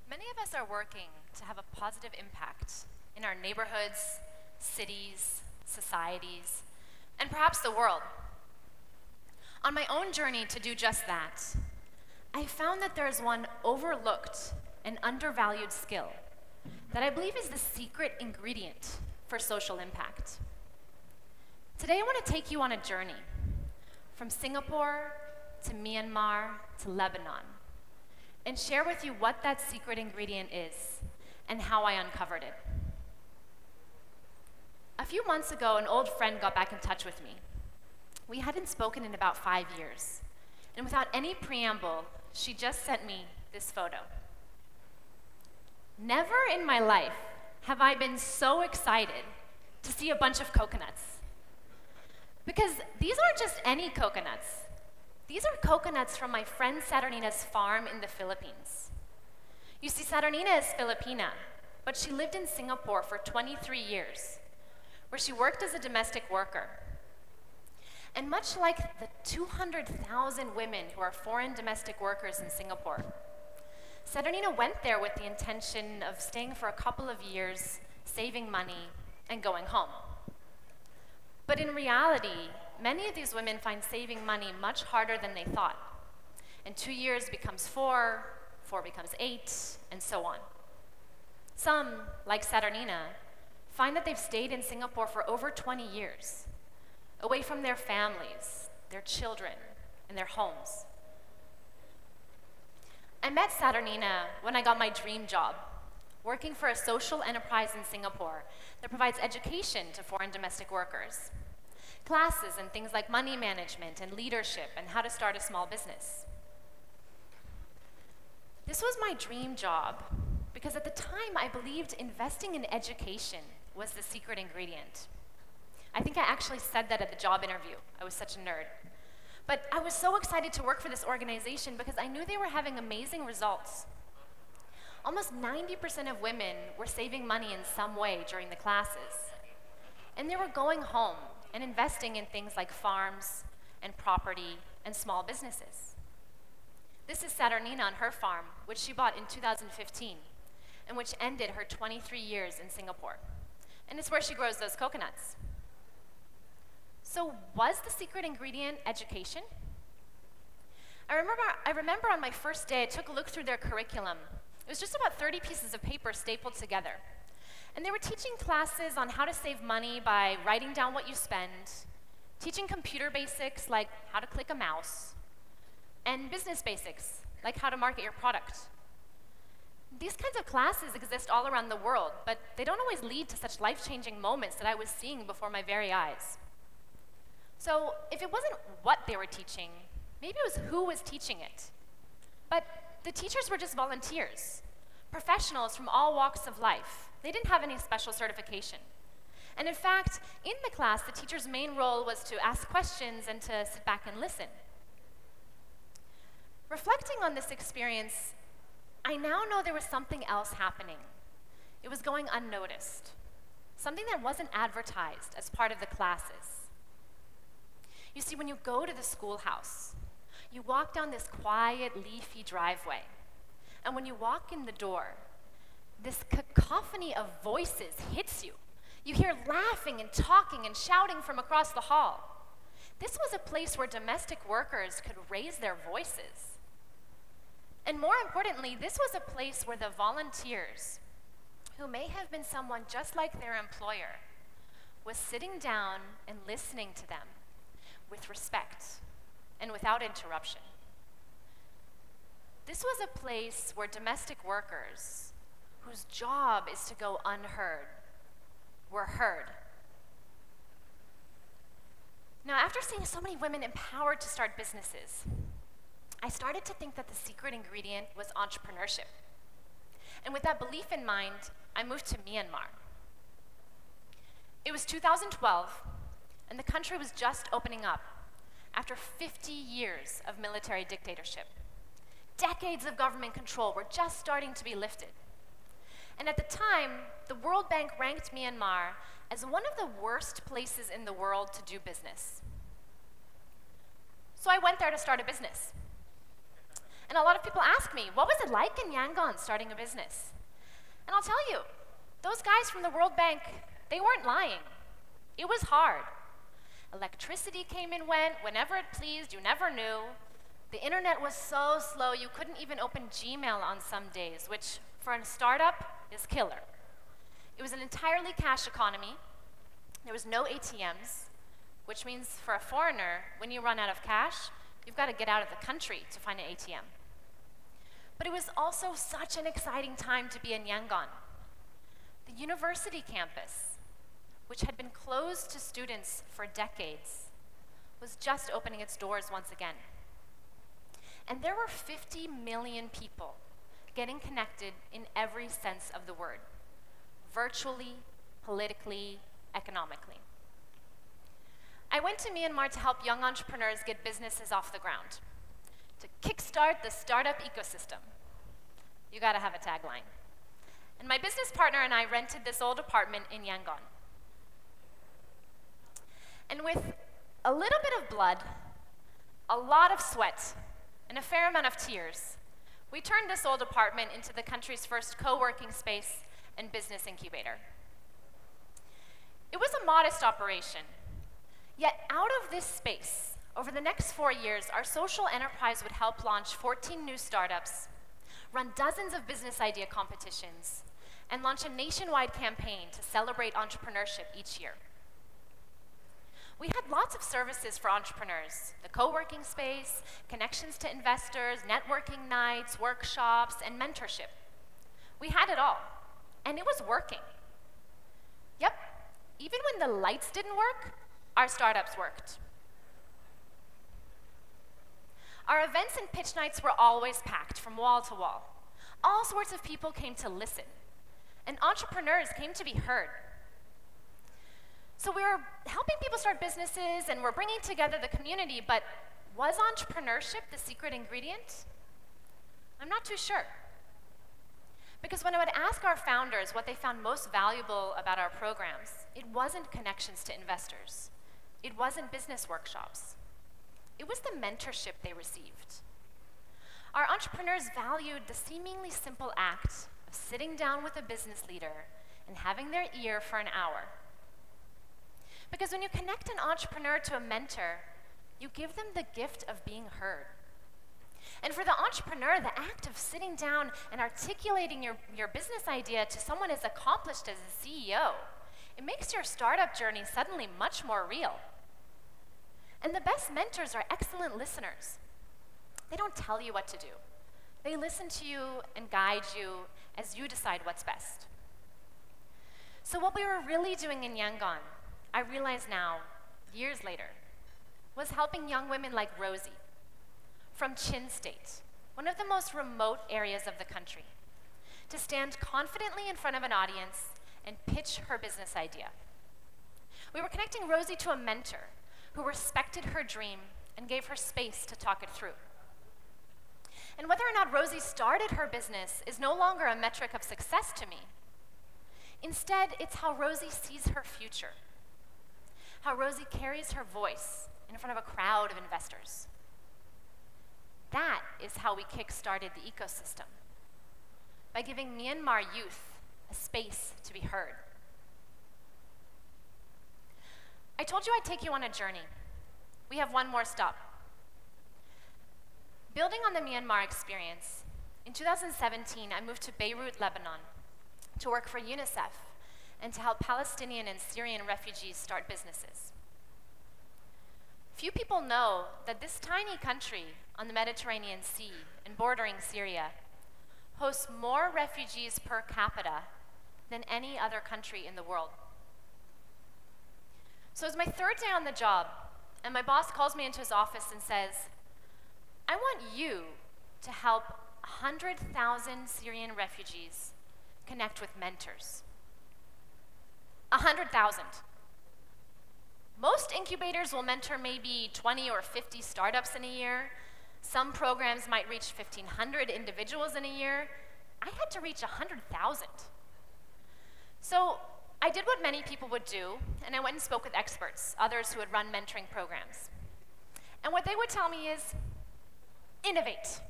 Many of us are working to have a positive impact in our neighborhoods, cities, societies, and perhaps the world. On my own journey to do just that, I found that there is one overlooked and undervalued skill that I believe is the secret ingredient for social impact. Today I want to take you on a journey from Singapore to Myanmar to Lebanon and share with you what that secret ingredient is and how I uncovered it. A few months ago, an old friend got back in touch with me. We hadn't spoken in about 5 years, and without any preamble, she just sent me this photo. Never in my life have I been so excited to see a bunch of coconuts. Because these aren't just any coconuts. These are coconuts from my friend Saturnina's farm in the Philippines. You see, Saturnina is Filipina, but she lived in Singapore for 23 years, where she worked as a domestic worker. And much like the 200,000 women who are foreign domestic workers in Singapore, Saturnina went there with the intention of staying for a couple of years, saving money, and going home. But in reality, many of these women find saving money much harder than they thought. And 2 years becomes 4, 4 becomes 8, and so on. Some, like Saturnina, find that they've stayed in Singapore for over 20 years, away from their families, their children, and their homes. I met Saturnina when I got my dream job, working for a social enterprise in Singapore that provides education to foreign domestic workers. Classes in things like money management and leadership and how to start a small business. This was my dream job because at the time I believed investing in education was the secret ingredient. I think I actually said that at the job interview. I was such a nerd. But I was so excited to work for this organization because I knew they were having amazing results. Almost 90% of women were saving money in some way during the classes. And they were going home and investing in things like farms and property and small businesses. This is Saturnina on her farm, which she bought in 2015, and which ended her 23 years in Singapore. And it's where she grows those coconuts. So was the secret ingredient education? I remember on my first day, I took a look through their curriculum. It was just about 30 pieces of paper stapled together. And they were teaching classes on how to save money by writing down what you spend, teaching computer basics like how to click a mouse, and business basics like how to market your product. These kinds of classes exist all around the world, but they don't always lead to such life-changing moments that I was seeing before my very eyes. So if it wasn't what they were teaching, maybe it was who was teaching it. But the teachers were just volunteers, professionals from all walks of life. They didn't have any special certification. And in fact, in the class, the teacher's main role was to ask questions and to sit back and listen. Reflecting on this experience, I now know there was something else happening. It was going unnoticed, something that wasn't advertised as part of the classes. You see, when you go to the schoolhouse, you walk down this quiet, leafy driveway, and when you walk in the door, this cacophony of voices hits you. You hear laughing and talking and shouting from across the hall. This was a place where domestic workers could raise their voices. And more importantly, this was a place where the volunteers, who may have been someone just like their employer, was sitting down and listening to them with respect and without interruption. This was a place where domestic workers, whose job is to go unheard, were heard. Now, after seeing so many women empowered to start businesses, I started to think that the secret ingredient was entrepreneurship. And with that belief in mind, I moved to Myanmar. It was 2012, and the country was just opening up after 50 years of military dictatorship. Decades of government control were just starting to be lifted. And at the time, the World Bank ranked Myanmar as one of the worst places in the world to do business. So I went there to start a business. And a lot of people ask me, what was it like in Yangon starting a business? And I'll tell you, those guys from the World Bank, they weren't lying. It was hard. Electricity came and went whenever it pleased, you never knew. The internet was so slow, you couldn't even open Gmail on some days, which for a startup is killer. It was an entirely cash economy. There was no ATMs, which means for a foreigner, when you run out of cash, you've got to get out of the country to find an ATM. But it was also such an exciting time to be in Yangon. The university campus, which had been closed to students for decades, was just opening its doors once again. And there were 50 million people getting connected in every sense of the word, virtually, politically, economically. I went to Myanmar to help young entrepreneurs get businesses off the ground, to kickstart the startup ecosystem. You gotta have a tagline. And my business partner and I rented this old apartment in Yangon. And with a little bit of blood, a lot of sweat, and a fair amount of tears, we turned this old apartment into the country's first co-working space and business incubator. It was a modest operation, yet out of this space, over the next 4 years, our social enterprise would help launch 14 new startups, run dozens of business idea competitions, and launch a nationwide campaign to celebrate entrepreneurship each year. We had lots of services for entrepreneurs: the co-working space, connections to investors, networking nights, workshops, and mentorship. We had it all, and it was working. Yep, even when the lights didn't work, our startups worked. Our events and pitch nights were always packed from wall to wall. All sorts of people came to listen, and entrepreneurs came to be heard. So we were helping people start businesses, and we're bringing together the community, but was entrepreneurship the secret ingredient? I'm not too sure. Because when I would ask our founders what they found most valuable about our programs, it wasn't connections to investors. It wasn't business workshops. It was the mentorship they received. Our entrepreneurs valued the seemingly simple act of sitting down with a business leader and having their ear for an hour. Because when you connect an entrepreneur to a mentor, you give them the gift of being heard. And for the entrepreneur, the act of sitting down and articulating your business idea to someone as accomplished as a CEO, it makes your startup journey suddenly much more real. And the best mentors are excellent listeners. They don't tell you what to do. They listen to you and guide you as you decide what's best. So what we were really doing in Yangon, I realize now, years later, was helping young women like Rosie from Chin State, one of the most remote areas of the country, to stand confidently in front of an audience and pitch her business idea. We were connecting Rosie to a mentor who respected her dream and gave her space to talk it through. And whether or not Rosie started her business is no longer a metric of success to me. Instead, it's how Rosie sees her future, how Rosie carries her voice in front of a crowd of investors. That is how we kick-started the ecosystem, by giving Myanmar youth a space to be heard. I told you I'd take you on a journey. We have one more stop. Building on the Myanmar experience, in 2017, I moved to Beirut, Lebanon, to work for UNICEF and to help Palestinian and Syrian refugees start businesses. Few people know that this tiny country on the Mediterranean Sea and bordering Syria hosts more refugees per capita than any other country in the world. So it's my third day on the job, and my boss calls me into his office and says, I want you to help 100,000 Syrian refugees connect with mentors. 100,000. Most incubators will mentor maybe 20 or 50 startups in a year. Some programs might reach 1,500 individuals in a year. I had to reach 100,000. So I did what many people would do, and I went and spoke with experts, others who had run mentoring programs. And what they would tell me is, innovate.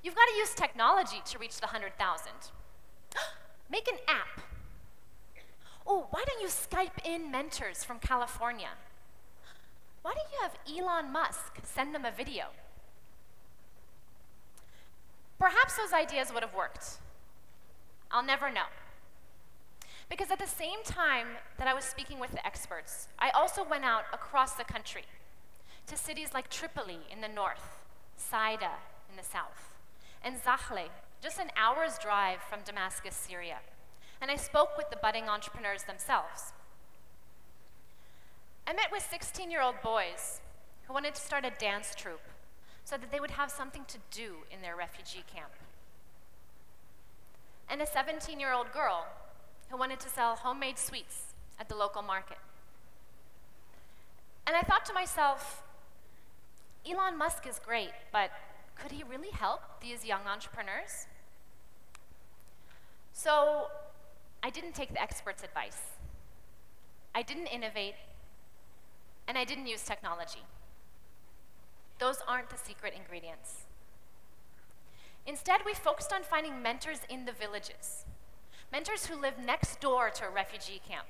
You've got to use technology to reach the 100,000. Make an app. Oh, why don't you Skype in mentors from California? Why don't you have Elon Musk send them a video? Perhaps those ideas would have worked. I'll never know. Because at the same time that I was speaking with the experts, I also went out across the country to cities like Tripoli in the north, Saida in the south, and Zahle, just an hour's drive from Damascus, Syria. And I spoke with the budding entrepreneurs themselves. I met with 16-year-old boys who wanted to start a dance troupe so that they would have something to do in their refugee camp. And a 17-year-old girl who wanted to sell homemade sweets at the local market. And I thought to myself, Elon Musk is great, but could he really help these young entrepreneurs? So I didn't take the experts' advice. I didn't innovate, and I didn't use technology. Those aren't the secret ingredients. Instead, we focused on finding mentors in the villages, mentors who live next door to a refugee camp,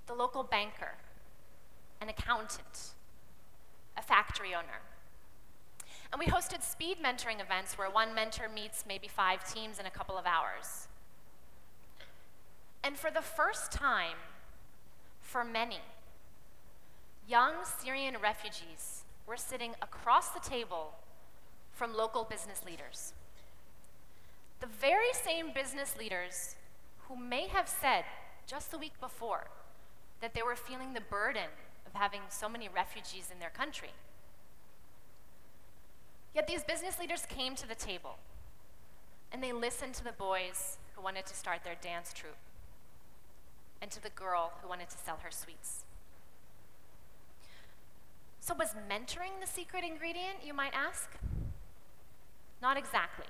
the local banker, an accountant, a factory owner. And we hosted speed mentoring events where one mentor meets maybe 5 teams in a couple of hours. And for the first time, for many, young Syrian refugees were sitting across the table from local business leaders. The very same business leaders who may have said just the week before that they were feeling the burden of having so many refugees in their country. Yet these business leaders came to the table and they listened to the boys who wanted to start their dance troupe and to the girl who wanted to sell her sweets. So was mentoring the secret ingredient, you might ask? Not exactly.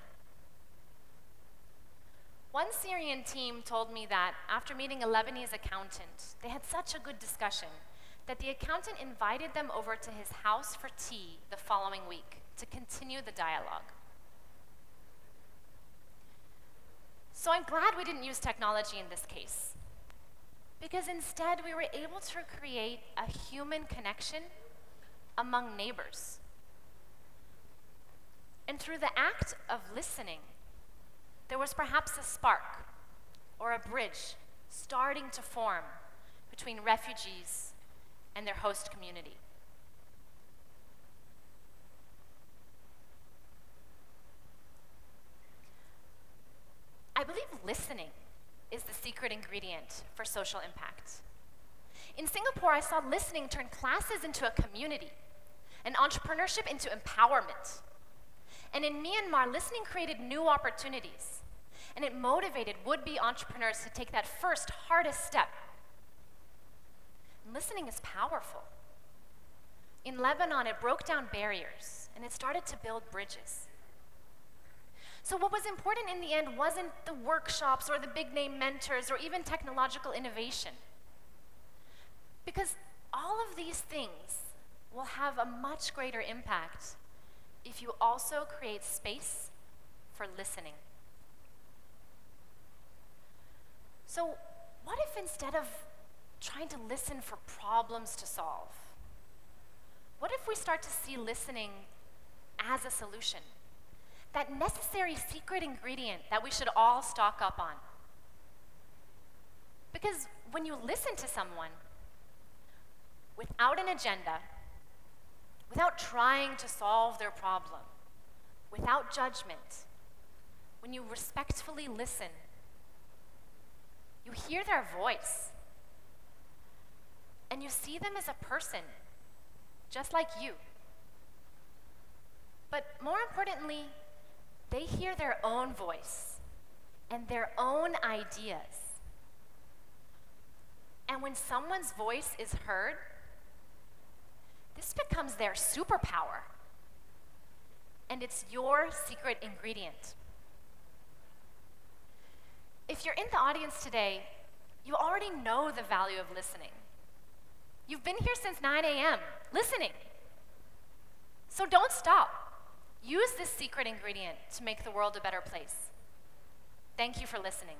One Syrian team told me that after meeting a Lebanese accountant, they had such a good discussion that the accountant invited them over to his house for tea the following week to continue the dialogue. So I'm glad we didn't use technology in this case, because instead we were able to create a human connection among neighbors. And through the act of listening, there was perhaps a spark or a bridge starting to form between refugees and their host community. I believe listening is the secret ingredient for social impact. In Singapore, I saw listening turn classes into a community, and entrepreneurship into empowerment. And in Myanmar, listening created new opportunities, and it motivated would-be entrepreneurs to take that first, hardest step. And listening is powerful. In Lebanon, it broke down barriers, and it started to build bridges. So what was important in the end wasn't the workshops or the big-name mentors or even technological innovation. Because all of these things will have a much greater impact if you also create space for listening. So what if instead of trying to listen for problems to solve, what if we start to see listening as a solution? That necessary secret ingredient that we should all stock up on. Because when you listen to someone without an agenda, without trying to solve their problem, without judgment, when you respectfully listen, you hear their voice, and you see them as a person, just like you. But more importantly, they hear their own voice and their own ideas. And when someone's voice is heard, this becomes their superpower. And it's your secret ingredient. If you're in the audience today You already know the value of listening. You've been here since 9 a.m. listening. So don't stop. Use this secret ingredient to make the world a better place. Thank you for listening.